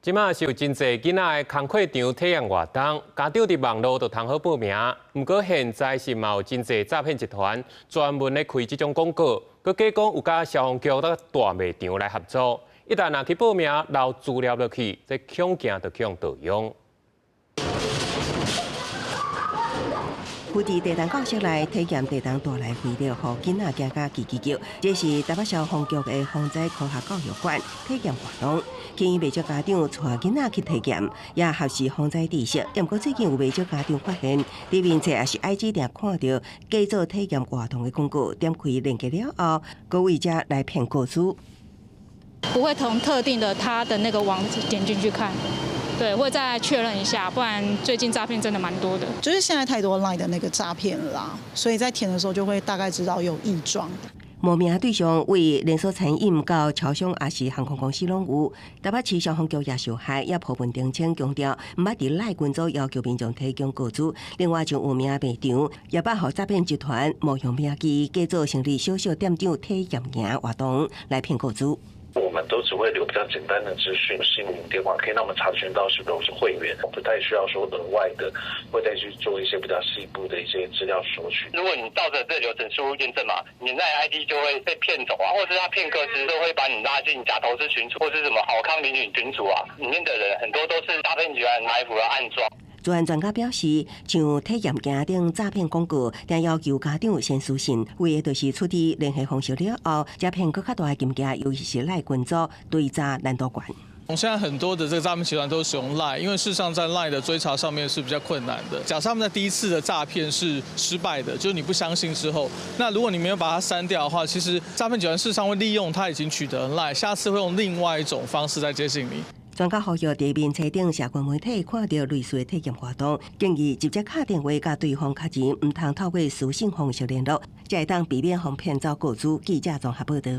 即马是有真侪囡仔的工课场体验活动，家长伫网络就通好报名。不过现在是嘛有真侪诈骗集团专门咧开即种广告，佮假讲有甲消防局等大卖场来合作。一旦若去报名，留资料落去，这恐惊就去用盗用。 附伫地动教室内体验地动大来飞了，互囡仔行甲叽叽叫。这是台北消防局的防灾科学教育馆体验活动，建议未少家长带囡仔去体验，也学习防灾知识。不过最近有未少家长发现，里面册也是 IG 店看到假做体验活动的广告，点开连接了后，各位者来骗购资。不会从特定的他的那个网址点进去看。 对，会再确认一下，不然最近诈骗真的蛮多的。就是现在太多 LINE 的那个诈骗了啦，所以在填的时候就会大概知道有异状。冒名对象为连锁餐饮到超商，也是航空公司拢有。台北市消防局也受害，也普遍澄清强调，毋捌伫赖群组要求民众提供告知。另外，就有名卖场也捌互诈骗集团冒用名机，假做成立小小店长体验营活动来骗告知。 我们都只会留比较简单的资讯、姓名、电话，可以让我们查询到是否是会员，不太需要说额外的，会再去做一些比较细部的一些资料索取。如果你照着这流程输入验证码，你那 ID 就会被骗走啊，或是他骗客时都会把你拉进假投资群组，或是什么好康美女群组啊，里面的人很多都是诈骗集团埋伏的暗桩。 治安专家表示，像体验营等诈骗广告，定要求家长先私信，为的就是处理联系方式了后，诈骗更较大的金额，尤其是赖群组对诈难度高。现在很多的这个诈骗集团都使用 LINE， 因为事实上在 LINE 的追查上面是比较困难的。假设他们在第一次的诈骗是失败的，就是你不相信之后，那如果你没有把它删掉的话，其实诈骗集团事实上会利用他已经取得 LINE， 下次会用另外一种方式再接近你。 专家呼吁在面册顶社群媒体看到类似的体验活动，建议直接打电话甲对方敲钱，唔通透过私信方式联络，才会当避免被骗走告知。记者综合报道。